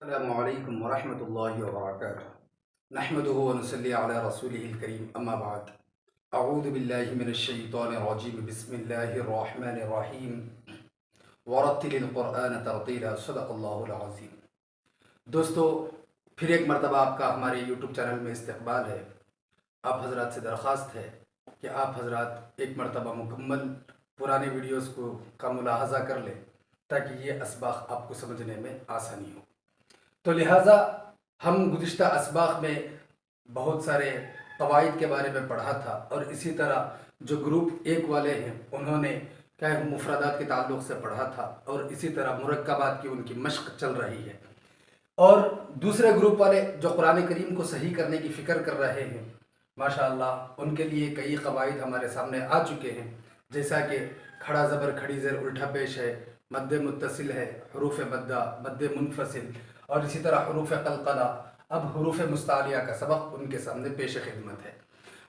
السلام علیکم ورحمۃ اللہ وبرکاتہ نحمدہ ونصلی علی رسولہ الکریم اما بعد اعوذ باللہ من الشیطان الرجیم بسم اللہ الرحمن الرحیم ورتل القرآن ترتیلا صدق اللہ العظیم۔ دوستو، پھر ایک مرتبہ آپ کا ہمارے یوٹیوب چینل میں استقبال ہے۔ آپ حضرات سے درخواست ہے کہ آپ حضرات ایک مرتبہ مکمل پرانے ویڈیوز کا ملاحظہ کر لیں تاکہ یہ اسباق آپ کو سمجھنے میں آسانی ہو۔ تو لہٰذا ہم گزشتہ اسباق میں بہت سارے قواعد کے بارے میں پڑھا تھا، اور اسی طرح جو گروپ ایک والے ہیں انہوں نے کیا مفردات کے تعلق سے پڑھا تھا، اور اسی طرح مرکبات کی ان کی مشق چل رہی ہے۔ اور دوسرے گروپ والے جو قرآن کریم کو صحیح کرنے کی فکر کر رہے ہیں، ماشاءاللہ ان کے لیے کئی قواعد ہمارے سامنے آ چکے ہیں، جیسا کہ کھڑا زبر کھڑی زیر الٹا پیش ہے، مد متصل ہے، حروف مدہ، مد منفصل، اور اسی طرح حروف قلقلہ۔ اب حروف مستعلیہ کا سبق ان کے سامنے پیش خدمت ہے۔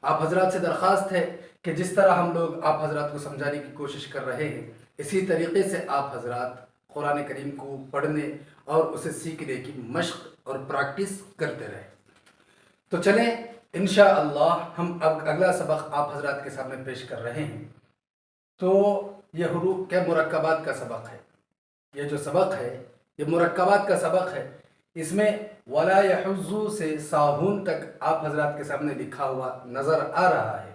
آپ حضرات سے درخواست ہے کہ جس طرح ہم لوگ آپ حضرات کو سمجھانے کی کوشش کر رہے ہیں، اسی طریقے سے آپ حضرات قرآن کریم کو پڑھنے اور اسے سیکھنے کی مشق اور پریکٹس کرتے رہیں۔ تو چلیں انشاءاللہ ہم اب اگلا سبق آپ حضرات کے سامنے پیش کر رہے ہیں۔ تو یہ حروف کے مرکبات کا سبق ہے۔ یہ جو سبق ہے یہ مرکبات کا سبق ہے۔ اس میں ولا یحض سے صابون تک آپ حضرات کے سامنے لکھا ہوا نظر آ رہا ہے۔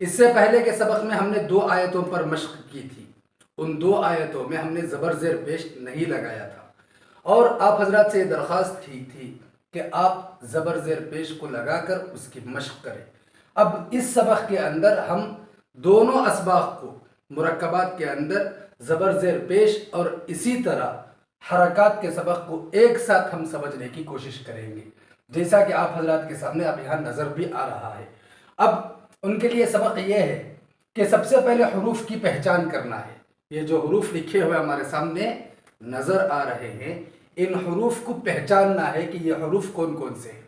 اس سے پہلے کے سبق میں ہم نے 2 آیتوں پر مشق کی تھی۔ ان 2 آیتوں میں ہم نے زبر زیر پیش نہیں لگایا تھا، اور آپ حضرات سے یہ درخواست کی تھی کہ آپ زبر زیر پیش کو لگا کر اس کی مشق کریں۔ اب اس سبق کے اندر ہم دونوں اسباق کو، مرکبات کے اندر زبر زیر پیش اور اسی طرح حرکات کے سبق کو ایک ساتھ ہم سمجھنے کی کوشش کریں گے، جیسا کہ آپ حضرات کے سامنے اب یہاں نظر بھی آ رہا ہے۔ اب ان کے لیے سبق یہ ہے کہ سب سے پہلے حروف کی پہچان کرنا ہے۔ یہ جو حروف لکھے ہوئے ہمارے سامنے نظر آ رہے ہیں، ان حروف کو پہچاننا ہے کہ یہ حروف کون کون سے ہیں۔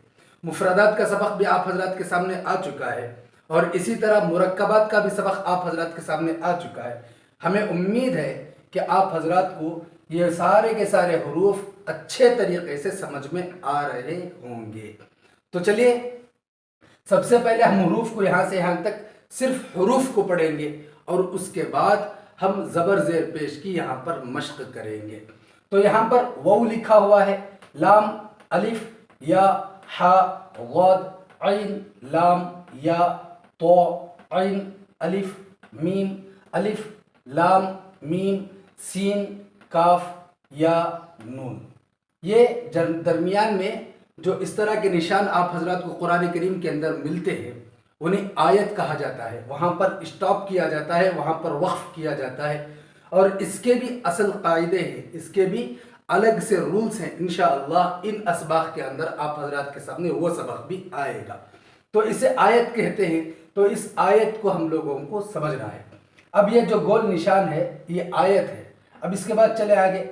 مفردات کا سبق بھی آپ حضرات کے سامنے آ چکا ہے، اور اسی طرح مرکبات کا بھی سبق آپ حضرات کے سامنے آ چکا ہے۔ ہمیں امید ہے کہ آپ حضرات کو یہ سارے کے سارے حروف اچھے طریقے سے سمجھ میں آ رہے ہوں گے۔ تو چلیے سب سے پہلے ہم حروف کو یہاں سے یہاں تک صرف حروف کو پڑھیں گے، اور اس کے بعد ہم زبر زیر پیش کی یہاں پر مشق کریں گے۔ تو یہاں پر واو لکھا ہوا ہے، لام، الف، یا، ہا، غاد، عین، لام، یا، تو، عین، الف، میم، الف، لام، میم، سین، کاف، یا، نون۔ یہ درمیان میں جو اس طرح کے نشان آپ حضرات کو قرآن کریم کے اندر ملتے ہیں انہیں آیت کہا جاتا ہے۔ وہاں پر اسٹاپ کیا جاتا ہے، وہاں پر وقف کیا جاتا ہے، اور اس کے بھی اصل قاعدے ہیں، اس کے بھی الگ سے رولز ہیں۔ انشاءاللہ ان اسباق کے اندر آپ حضرات کے سامنے وہ سبق بھی آئے گا۔ تو اسے آیت کہتے ہیں، تو اس آیت کو ہم لوگوں کو سمجھنا ہے۔ اب یہ جو گول نشان ہے یہ آیت ہے۔ اب اس کے بعد چلے آگے،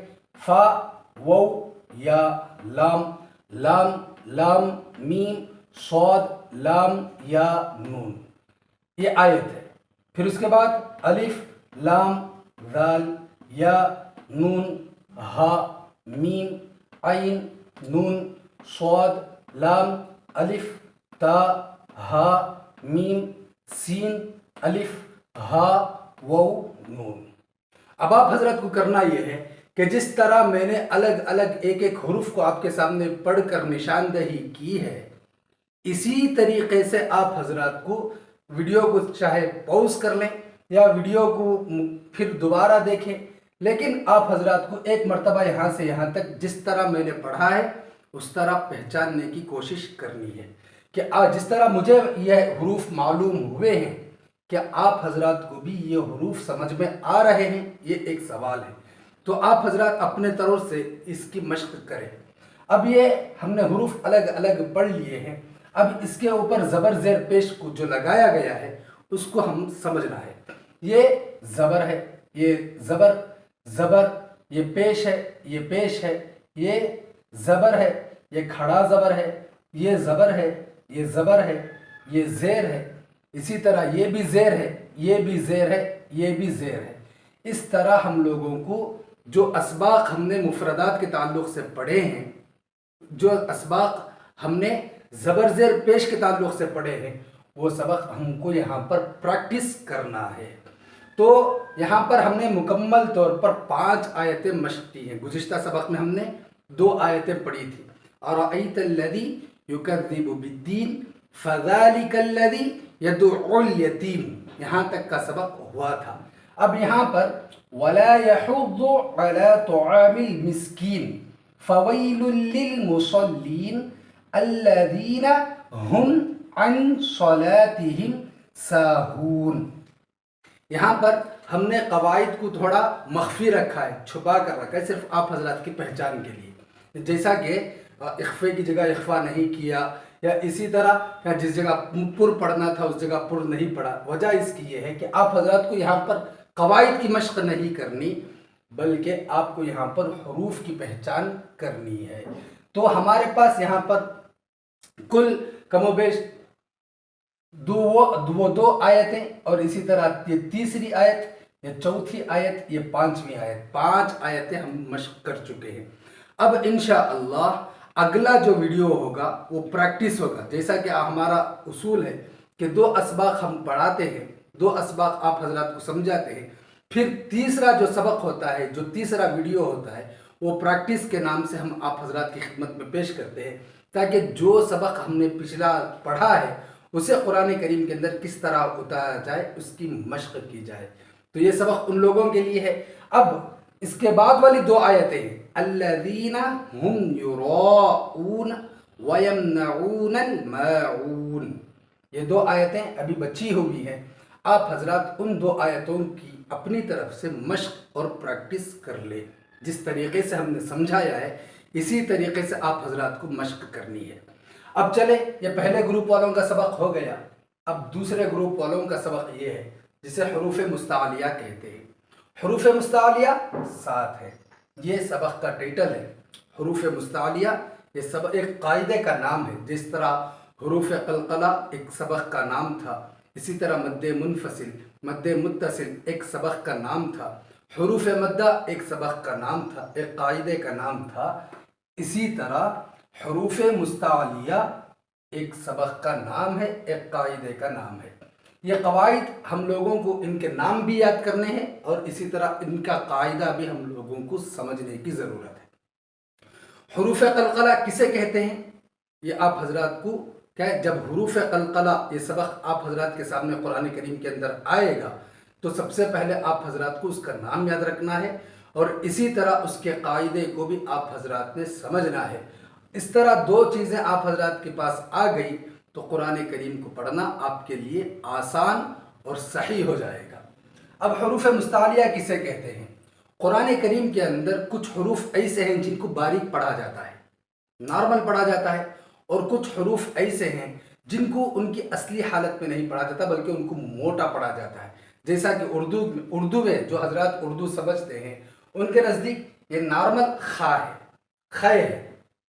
فا، وو، یا، لام، لام، لام، میم، صاد، لام، یا، نون، یہ آیت ہے۔ پھر اس کے بعد الف، لام، ذال، یا، نون، ہا، میم، عین، نون، صاد، لام، الف، تا، ہا، میم، سین، الف، ہا، وو، نون۔ اب آپ حضرت کو کرنا یہ ہے کہ جس طرح میں نے الگ الگ ایک ایک حروف کو آپ کے سامنے پڑھ کر نشاندہی کی ہے، اسی طریقے سے آپ حضرات کو ویڈیو کو چاہے پاؤز کر لیں یا ویڈیو کو پھر دوبارہ دیکھیں، لیکن آپ حضرات کو ایک مرتبہ یہاں سے یہاں تک جس طرح میں نے پڑھا ہے اس طرح پہچاننے کی کوشش کرنی ہے، کہ جس طرح مجھے یہ حروف معلوم ہوئے ہیں کہ آپ حضرات کو بھی یہ حروف سمجھ میں آ رہے ہیں، یہ ایک سوال ہے۔ تو آپ حضرات اپنے طور سے اس کی مشق کریں۔ اب یہ ہم نے حروف الگ الگ پڑھ لیے ہیں، اب اس کے اوپر زبر زیر پیش کو جو لگایا گیا ہے اس کو ہم سمجھنا ہے۔ یہ زبر ہے، یہ زبر، زبر، یہ پیش ہے، یہ پیش ہے، یہ زبر ہے، یہ کھڑا زبر ہے، یہ زبر ہے، یہ زبر ہے، یہ زیر ہے، اسی طرح یہ بھی زیر ہے، یہ بھی زیر ہے، یہ بھی زیر ہے۔ اس طرح ہم لوگوں کو جو اسباق ہم نے مفردات کے تعلق سے پڑھے ہیں جو اسباق ہم نے زبر زیر پیش کے تعلق سے پڑھے ہیں وہ سبق ہم کو یہاں پر پریکٹس کرنا ہے۔ تو یہاں پر ہم نے مکمل طور پر 5 آیتیں مشق کی ہیں۔ گزشتہ سبق میں ہم نے 2 آیتیں پڑھی تھی، اَرَأَيْتَ الَّذِي يُكَذِّبُ بِالدِّينِ فَذَلِكَ الَّذِي يَدُعُّ الْيَتِيمَ، یہاں تک کا سبق ہوا تھا۔ اب یہاں پر وَلَا يَحُضُّ عَلَى طَعَامِ الْمِسْكِينِ فَوَيْلٌ لِّلْمُصَلِّينَ الَّذِينَ هُمْ عَنْ صَلَاتِهِمْ سَاهُونَ۔ یہاں پر ہم نے قواعد کو تھوڑا مخفی رکھا ہے، چھپا کر رکھا ہے، صرف آپ حضرات کی پہچان کے لیے، جیسا کہ اخفے کی جگہ اخفا نہیں کیا، یا اسی طرح جس جگہ پر پڑھنا تھا اس جگہ پر نہیں پڑھا۔ وجہ اس کی یہ ہے کہ آپ حضرات کو یہاں پر قواعد کی مشق نہیں کرنی، بلکہ آپ کو یہاں پر حروف کی پہچان کرنی ہے۔ تو ہمارے پاس یہاں پر کل کم و بیش دو آیتیں، اور اسی طرح یہ تیسری آیت، یہ چوتھی آیت، یہ 5ویں آیت، 5 آیتیں ہم مشق کر چکے ہیں۔ اب انشاءاللہ اگلا جو ویڈیو ہوگا وہ پریکٹس ہوگا، جیسا کہ ہمارا اصول ہے کہ 2 اسباق ہم پڑھاتے ہیں، 2 اسباق آپ حضرات کو سمجھاتے ہیں، پھر تیسرا جو سبق ہوتا ہے، جو تیسرا ویڈیو ہوتا ہے، وہ پریکٹس کے نام سے ہم آپ حضرات کی خدمت میں پیش کرتے ہیں، تاکہ جو سبق ہم نے پچھلا پڑھا ہے اسے قرآن کریم کے اندر کس طرح اتارا جائے، اس کی مشق کی جائے۔ تو یہ سبق ان لوگوں کے لیے ہے۔ اب اس کے بعد والی 2 آیتیں ہیں، الذین هم یراؤون ویمنعون الماعون، یہ 2 آیتیں ابھی بچی ہوئی ہیں۔ آپ حضرات ان 2 آیتوں کی اپنی طرف سے مشق اور پریکٹس کر لیں، جس طریقے سے ہم نے سمجھایا ہے اسی طریقے سے آپ حضرات کو مشق کرنی ہے۔ اب چلے، یہ پہلے گروپ والوں کا سبق ہو گیا، اب دوسرے گروپ والوں کا سبق یہ ہے جسے حروف مستعلیہ کہتے ہیں۔ حروف مستعلیہ 7 ہے، یہ سبق کا ٹائٹل ہے۔ حروف مستعلیہ یہ سبق ایک قاعدے کا نام ہے، جس طرح حروف قلقلہ ایک سبق کا نام تھا، اسی طرح مد منفصل، مد متصل ایک سبق کا نام تھا، حروف مدہ ایک سبق کا نام تھا، ایک قاعدے کا نام تھا، اسی طرح حروف مستعلیہ ایک سبق کا نام ہے، ایک قاعدے کا نام ہے۔ یہ قواعد ہم لوگوں کو ان کے نام بھی یاد کرنے ہیں، اور اسی طرح ان کا قاعدہ بھی ہم لوگوں کو سمجھنے کی ضرورت ہے۔ حروف قلقلہ کسے کہتے ہیں، یہ آپ حضرات کو کیا ہے، جب حروف قلقلہ یہ سبق آپ حضرات کے سامنے قرآن کریم کے اندر آئے گا تو سب سے پہلے آپ حضرات کو اس کا نام یاد رکھنا ہے، اور اسی طرح اس کے قاعدے کو بھی آپ حضرات نے سمجھنا ہے۔ اس طرح 2 چیزیں آپ حضرات کے پاس آ گئی تو قرآن کریم کو پڑھنا آپ کے لیے آسان اور صحیح ہو جائے گا۔ اب حروف مستعلیہ کسے کہتے ہیں؟ قرآن کریم کے اندر کچھ حروف ایسے ہیں جن کو باریک پڑھا جاتا ہے، نارمل پڑھا جاتا ہے، اور کچھ حروف ایسے ہیں جن کو ان کی اصلی حالت میں نہیں پڑھا جاتا بلکہ ان کو موٹا پڑھا جاتا ہے، جیسا کہ اردو میں جو حضرات اردو سمجھتے ہیں ان کے نزدیک یہ نارمل خا ہے، خے ہے،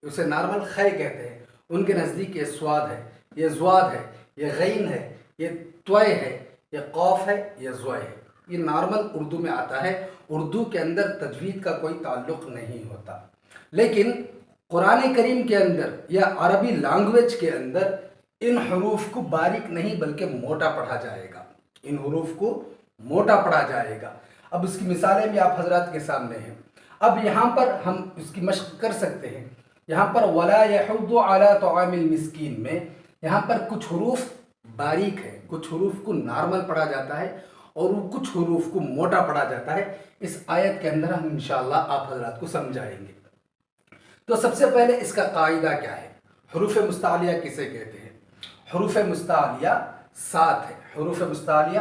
اسے نارمل خے کہتے ہیں، ان کے نزدیک یہ سواد ہے، یہ زواد ہے، یہ غین ہے، یہ توئے ہے، یہ قوف ہے، یہ زوئے ہے، یہ نارمل اردو میں آتا ہے۔ اردو کے اندر تجوید کا کوئی تعلق نہیں ہوتا، لیکن قرآن کریم کے اندر یا عربی لینگویج کے اندر ان حروف کو باریک نہیں بلکہ موٹا پڑھا جائے گا، ان حروف کو موٹا پڑھا جائے گا۔ اب اس کی مثالیں بھی آپ حضرات کے سامنے ہیں۔ اب یہاں پر ہم اس کی مشق کر سکتے ہیں۔ یہاں پر وَلَا يَحُضُّ عَلَى طَعَامِ الْمِسْكِينِ میں یہاں پر کچھ حروف باریک ہے، کچھ حروف کو نارمل پڑھا جاتا ہے، اور کچھ حروف کو موٹا پڑھا جاتا ہے۔ اس آیت کے اندر ہم انشاءاللہ آپ حضرات کو سمجھائیں گے۔ تو سب سے پہلے اس کا قاعدہ کیا ہے، حروف مستعلیہ کسے کہتے ہیں؟ حروف مستعلیہ 7 ہے، حروف مستعلیہ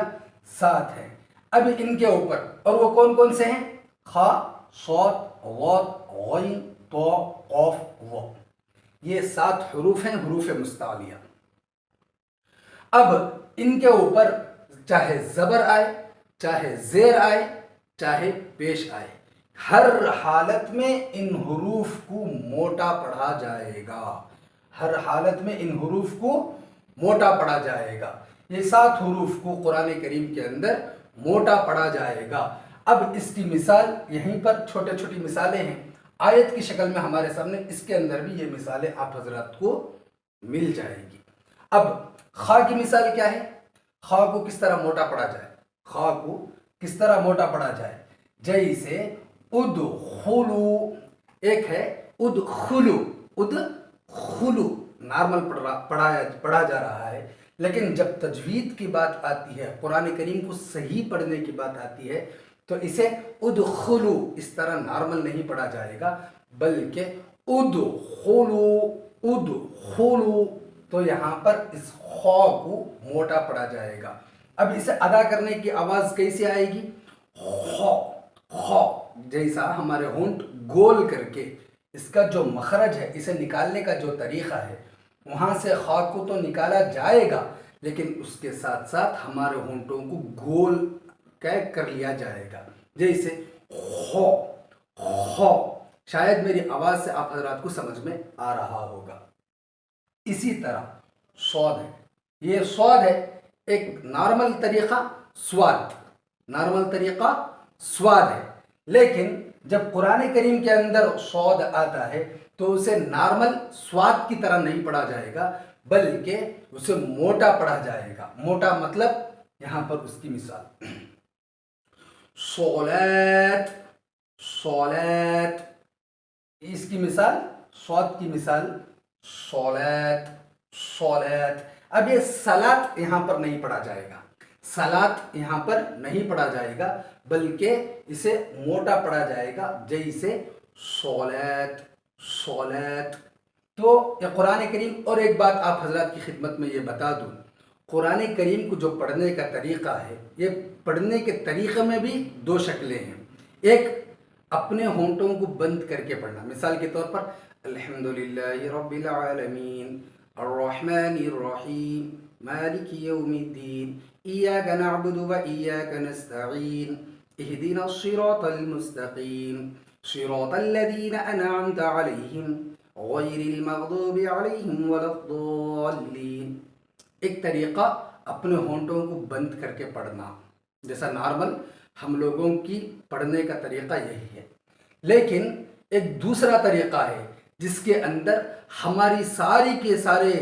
7 ہیں۔ اب ان کے اوپر، اور وہ کون کون سے ہیں؟ خا، صاد، غاد، غین، تو، قوف، و، یہ 7 حروف ہیں حروف مستعلیہ۔ اب ان کے اوپر چاہے زبر آئے، چاہے زیر آئے، چاہے پیش آئے، ہر حالت میں ان حروف کو موٹا پڑھا جائے گا، ہر حالت میں ان حروف کو موٹا پڑھا جائے گا۔ یہ 7 حروف کو قرآن کریم کے اندر موٹا پڑھا جائے گا۔ اب اس کی مثال یہیں پر چھوٹے چھوٹی مثالیں ہیں، آیت کی شکل میں ہمارے سامنے اس کے اندر بھی یہ مثالیں آپ حضرات کو مل جائے گی۔ اب خا کی مثال کیا ہے؟ خا کو کس طرح موٹا پڑھا جائے؟ خا کو کس طرح موٹا پڑھا جائے؟ جیسے ادخلو، ایک ہے ادخلو، ادخلو نارمل پڑھا جا رہا ہے، لیکن جب تجوید کی بات آتی ہے، قرآن کریم کو صحیح پڑھنے کی بات آتی ہے، تو اسے ادخلو اس طرح نارمل نہیں پڑھا جائے گا، بلکہ ادخلو، ادخلو، تو یہاں پر اس خا کو موٹا پڑھا جائے گا۔ اب اسے ادا کرنے کی آواز کیسے آئے گی؟ خا، خا جیسا ہمارے ہونٹ گول کر کے اس کا جو مخرج ہے، اسے نکالنے کا جو طریقہ ہے، وہاں سے خا کو تو نکالا جائے گا، لیکن اس کے ساتھ ساتھ ہمارے ہونٹوں کو گول کر لیا جائے گا، جیسے خو، خو۔ شاید میری آواز سے آپ حضرات کو سمجھ میں آ رہا ہوگا۔ اسی طرح صاد ہے، یہ صاد ہے، ایک نارمل طریقہ سواد، نارمل طریقہ سواد ہے، لیکن جب قرآن کریم کے اندر صاد آتا ہے تو اسے نارمل سواد کی طرح نہیں پڑھا جائے گا، بلکہ اسے موٹا پڑھا جائے گا۔ موٹا مطلب یہاں پر اس کی مثال صلات، صلات، اس کی مثال صاد کی مثال صلات، صلات۔ اب یہ صلات یہاں پر نہیں پڑھا جائے گا، صلات یہاں پر نہیں پڑھا جائے گا، بلکہ اسے موٹا پڑھا جائے گا، جیسے صلات، صلات۔ تو یہ قرآن کریم، اور ایک بات آپ حضرات کی خدمت میں یہ بتا دوں، قرآن کریم کو جو پڑھنے کا طریقہ ہے، یہ پڑھنے کے طریقے میں بھی دو شکلیں ہیں۔ ایک اپنے ہونٹوں کو بند کر کے پڑھنا، مثال کے طور پر الحمدللہ رب العالمین الرحمن الرحیم مالک یوم الدین ایاک نعبد و ایاک نستعین اہدنا الصراط المستقیم صراط الذین انعمت علیہم غیر المغضوب علیہم ولا الضالین۔ ایک طریقہ اپنے ہونٹوں کو بند کر کے پڑھنا، جیسا نارمل ہم لوگوں کی پڑھنے کا طریقہ یہی ہے، لیکن ایک دوسرا طریقہ ہے جس کے اندر ہماری ساری کے سارے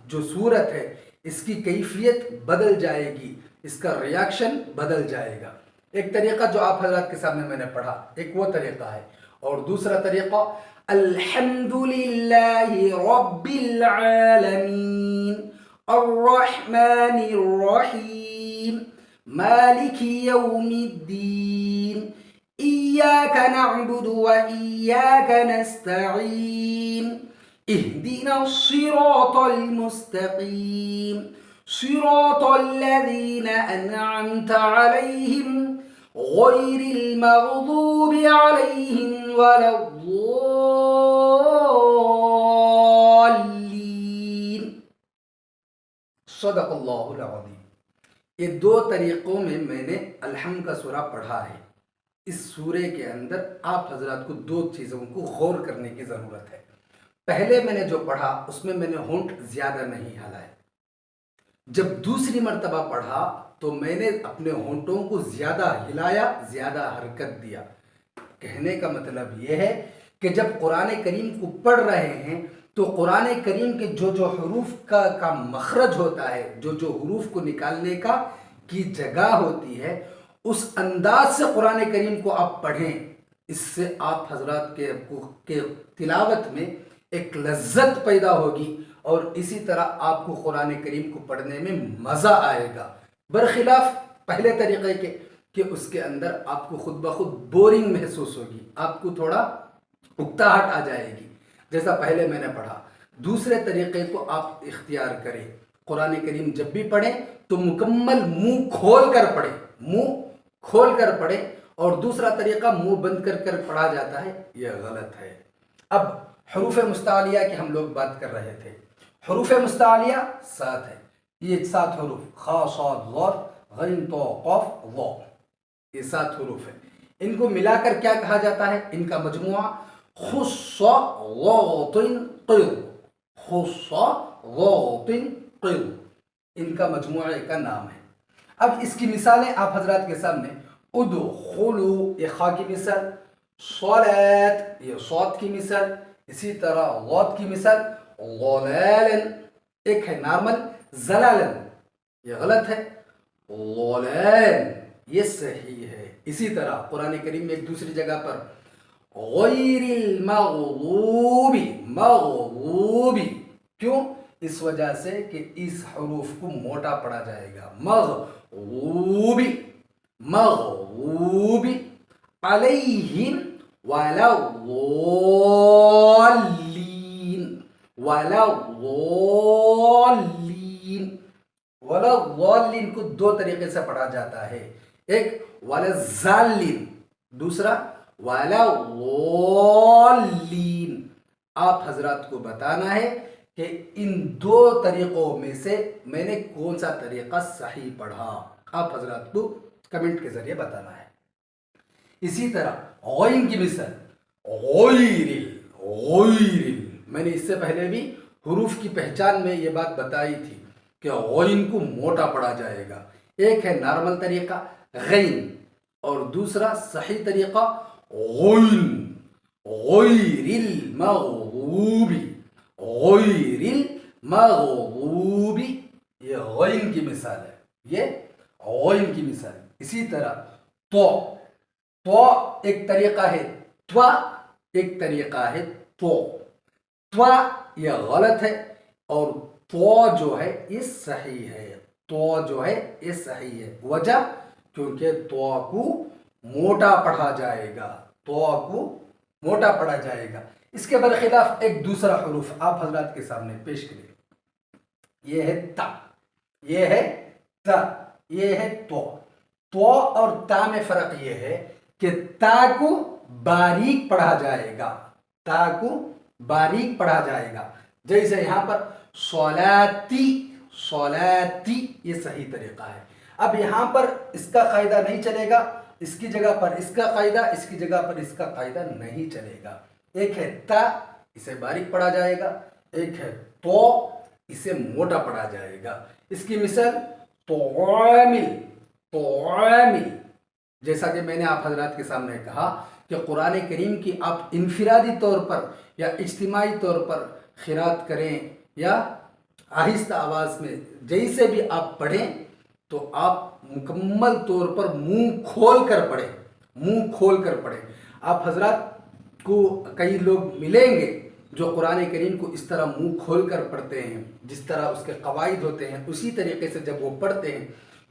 جو صورت ہے، اس کی کیفیت بدل جائے گی، اس کا ریاکشن بدل جائے گا۔ ایک طریقہ جو آپ حضرات کے سامنے میں نے پڑھا، ایک وہ طریقہ ہے، اور دوسرا طریقہ الحمدللہ رب العالمین الرحمن الرحیم مالک یوم الدین ایاک نعبد و ایاک نستعین اہدنا الصراط المستقیم صراط الذین انعمت علیہم غیر المغضوب علیہم ولا الضالین۔ صدق اللہ العظیم۔ یہ دو طریقوں میں نے الحمد کا سورہ پڑھا ہے۔ اس سورے کے اندر آپ حضرات کو دو چیزوں کو غور کرنے کی ضرورت ہے۔ پہلے میں نے جو پڑھا اس میں نے ہونٹ زیادہ نہیں ہلائے، جب دوسری مرتبہ پڑھا تو میں نے اپنے ہونٹوں کو زیادہ ہلایا، زیادہ حرکت دیا۔ کہنے کا مطلب یہ ہے کہ جب قرآن کریم کو پڑھ رہے ہیں تو قرآن کریم کے جو حروف کا مخرج ہوتا ہے، جو حروف کو نکالنے کی جگہ ہوتی ہے، اس انداز سے قرآن کریم کو آپ پڑھیں، اس سے آپ حضرات کے تلاوت میں ایک لذت پیدا ہوگی، اور اسی طرح آپ کو قرآن کریم کو پڑھنے میں مزہ آئے گا، برخلاف پہلے طریقے کے کہ اس کے اندر آپ کو خود بخود بورنگ محسوس ہوگی، آپ کو تھوڑا اکتاہٹ آ جائے گی، جیسا پہلے میں نے پڑھا۔ دوسرے طریقے کو آپ اختیار کریں، قرآن کریم جب بھی پڑھیں تو مکمل منہ کھول کر پڑھیں، منہ کھول کر پڑھیں، اور دوسرا طریقہ منہ بند کر پڑھا جاتا ہے، یہ غلط ہے۔ اب حروف مستعلیہ کی ہم لوگ بات کر رہے تھے۔ حروف مستعلیہ 7 ہے، یہ 7 حروف، خا صاد ضاد غین طا قاف ظا، یہ 7 حروف ہیں۔ ان کو ملا کر کیا کہا جاتا ہے؟ ان کا مجموعہ خص ضاط قر، خص ضاط قر، ان کا مجموعہ کا نام ہے۔ اب اس کی مثالیں آپ حضرات کے سامنے ادخلوا، یہ خا کی مثال، صلات یہ صوت کی مثال. اسی طرح غوت کی مثال غلالن. ایک ہے نارمل زلالن یہ غلط ہے، غلالن یہ صحیح ہے. اسی طرح قرآن کریم میں ایک دوسری جگہ پر غیر المغضوب مغضوبی، کیوں؟ اس وجہ سے کہ اس حروف کو موٹا پڑھا جائے گا. مغضوبی مغضوبی علیہم ولا الضالین ولا الضالین. ولا الضالین کو دو طریقے سے پڑھا جاتا ہے، ایک ولا الضالین، دوسرا ولا الضالین. آپ حضرات کو بتانا ہے کہ ان دو طریقوں میں سے میں نے کون سا طریقہ صحیح پڑھا. آپ حضرات کو کمنٹ کے ذریعے بتانا ہے. اسی طرح غین کی مثال غیر میں نے اس سے پہلے بھی حروف کی پہچان میں یہ بات بتائی تھی کہ غین کو موٹا پڑھا جائے گا. ایک ہے نارمل طریقہ غین اور دوسرا صحیح طریقہ غین. غیر المغضوبی غیر المغضوبی یہ غین کی مثال ہے، یہ غین کی مثال. اسی طرح تو ایک طریقہ ہے، توا ایک طریقہ ہے تو. توا یہ غلط ہے اور تو جو ہے یہ صحیح ہے. تو جو ہے یہ صحیح ہے. وجہ کیونکہ تو کو موٹا پڑھا جائے گا، تو کو موٹا پڑھا جائے گا. اس کے برخلاف ایک دوسرا حروف آپ حضرات کے سامنے پیش کریں. یہ ہے تا، یہ ہے تا، یہ ہے تو. تو اور تا میں فرق یہ ہے کہ تا کو باریک پڑھا جائے گا، تا کو باریک پڑھا جائے گا. جیسے یہاں پر صلاتی صلاتی یہ صحیح طریقہ ہے. اب یہاں پر اس کا قاعدہ نہیں چلے گا، اس کی جگہ پر اس کا قاعدہ، اس کی جگہ پر اس کا قاعدہ نہیں چلے گا. ایک ہے تا اسے باریک پڑھا جائے گا، ایک ہے تو اسے موٹا پڑھا جائے گا. اس کی مثال طعامل طعامل. جیسا کہ میں نے آپ حضرات کے سامنے کہا کہ قرآن کریم کی آپ انفرادی طور پر یا اجتماعی طور پر قرات کریں یا آہستہ آواز میں جیسے بھی آپ پڑھیں تو آپ مکمل طور پر منہ کھول کر پڑھیں، منہ کھول کر پڑھیں. آپ حضرات کو کئی لوگ ملیں گے جو قرآن کریم کو اس طرح منہ کھول کر پڑھتے ہیں، جس طرح اس کے قواعد ہوتے ہیں اسی طریقے سے جب وہ پڑھتے ہیں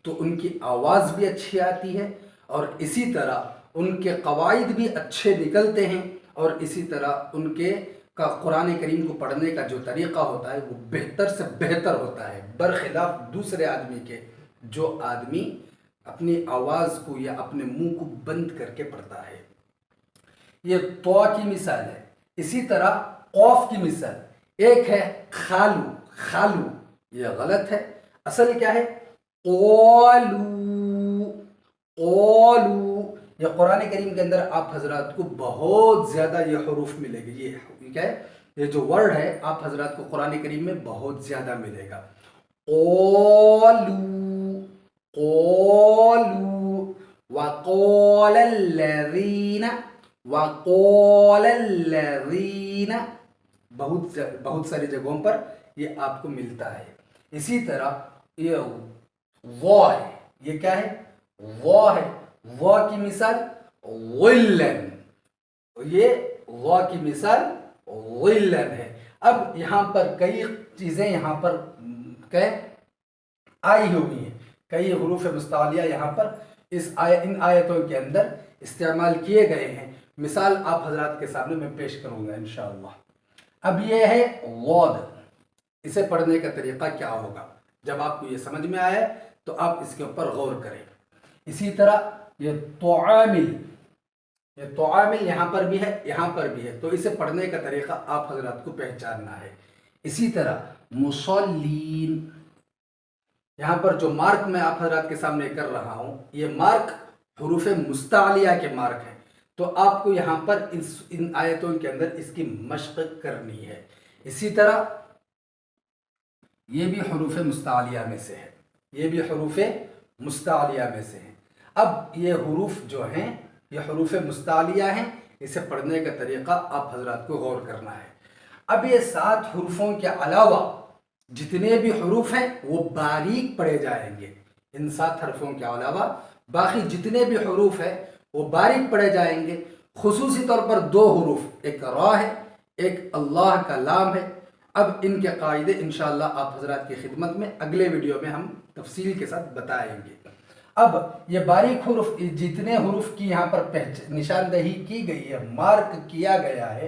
تو ان کی آواز بھی اچھی آتی ہے اور اسی طرح ان کے قواعد بھی اچھے نکلتے ہیں اور اسی طرح ان کے کا قرآن کریم کو پڑھنے کا جو طریقہ ہوتا ہے وہ بہتر سے بہتر ہوتا ہے، برخلاف دوسرے آدمی کے جو آدمی اپنی آواز کو یا اپنے منہ کو بند کر کے پڑھتا ہے. یہ تو کی مثال ہے. اسی طرح قوف کی مثال ایک ہے خالو. خالو یہ غلط ہے، اصل کیا ہے قولو. قولو یہ قرآن کریم کے اندر آپ حضرات کو بہت زیادہ یہ حروف ملے گی. یہ کیا ہے؟ یہ جو ورڈ ہے آپ حضرات کو قرآن کریم میں بہت زیادہ ملے گا. قولو قولو وقال الذین وقال الذین بہت ساری جگہوں پر یہ آپ کو ملتا ہے. اسی طرح یہ وہ ہے، یہ کیا ہے؟ وہ ہے. وہ کی مثال غلن. یہ وہ کی مثال غلن ہے. اب یہاں پر کئی چیزیں یہاں پر آئی ہوئی ہیں، کئی حروف مستعلیہ یہاں پر ان آیتوں کے اندر استعمال کیے گئے ہیں. مثال آپ حضرات کے سامنے میں پیش کروں گا انشاءاللہ. اب یہ ہے وعد. اسے پڑھنے کا طریقہ کیا ہوگا؟ جب آپ کو یہ سمجھ میں آئے تو آپ اس کے اوپر غور کریں. اسی طرح یہ طعامل، یہ طعامل یہاں پر بھی ہے یہاں پر بھی ہے، تو اسے پڑھنے کا طریقہ آپ حضرات کو پہچاننا ہے. اسی طرح مصلین، یہاں پر جو مارک میں آپ حضرات کے سامنے کر رہا ہوں یہ مارک حروف مستعلیہ کے مارک ہیں، تو آپ کو یہاں پر ان آیتوں کے اندر اس کی مشق کرنی ہے. اسی طرح یہ بھی حروف مستعلیہ میں سے ہے، یہ بھی حروف مستعلیہ میں سے ہیں. اب یہ حروف جو ہیں یہ حروف مستعلیہ ہیں، اسے پڑھنے کا طریقہ آپ حضرات کو غور کرنا ہے۔ اب یہ 7 حروفوں کے علاوہ جتنے بھی حروف ہیں وہ باریک پڑھے جائیں گے۔ ان 7 حرفوں کے علاوہ باقی جتنے بھی حروف ہیں وہ باریک پڑھے جائیں گے۔ خصوصی طور پر 2 حروف، ایک را ہے، ایک اللہ کا لام ہے۔ اب ان کے قاعدے انشاءاللہ آپ حضرات کی خدمت میں اگلے ویڈیو میں ہم تفصیل کے ساتھ بتائیں گے۔ اب یہ باریک حروف، جتنے حروف کی یہاں پر نشاندہی کی گئی ہے، مارک کیا گیا ہے،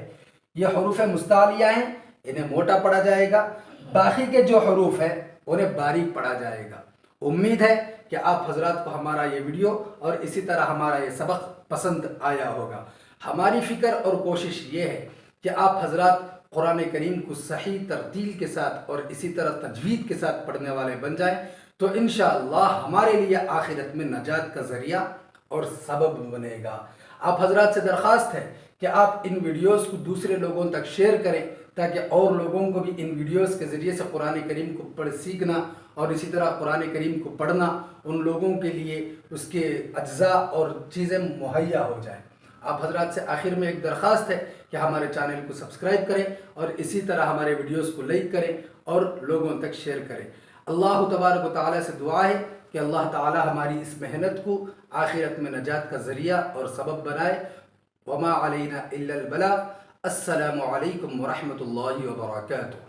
یہ حروف مستعلیہ ہیں، انہیں موٹا پڑھا جائے گا۔ باقی کے جو حروف ہیں انہیں باریک پڑھا جائے گا۔ امید ہے کہ آپ حضرات کو ہمارا یہ ویڈیو اور اسی طرح ہمارا یہ سبق پسند آیا ہوگا۔ ہماری فکر اور کوشش یہ ہے کہ آپ حضرات قرآن کریم کو صحیح ترتیل کے ساتھ اور اسی طرح تجوید کے ساتھ پڑھنے والے بن جائیں، تو انشاءاللہ ہمارے لیے آخرت میں نجات کا ذریعہ اور سبب بنے گا۔ آپ حضرات سے درخواست ہے کہ آپ ان ویڈیوز کو دوسرے لوگوں تک شیئر کریں تاکہ اور لوگوں کو بھی ان ویڈیوز کے ذریعے سے قرآن کریم کو سیکھنا اور اسی طرح قرآن کریم کو پڑھنا ان لوگوں کے لیے اس کے اجزاء اور چیزیں مہیا ہو جائیں۔ آپ حضرات سے آخر میں ایک درخواست ہے کہ ہمارے چینل کو سبسکرائب کریں اور اسی طرح ہمارے ویڈیوز کو لائک کریں اور لوگوں تک شیئر کریں۔ اللہ تبارک و تعالیٰ سے دعا ہے کہ اللہ تعالیٰ ہماری اس محنت کو آخرت میں نجات کا ذریعہ اور سبب بنائے۔ وما علینا الا البلاغ۔ السلام علیکم ورحمۃ اللہ وبرکاتہ۔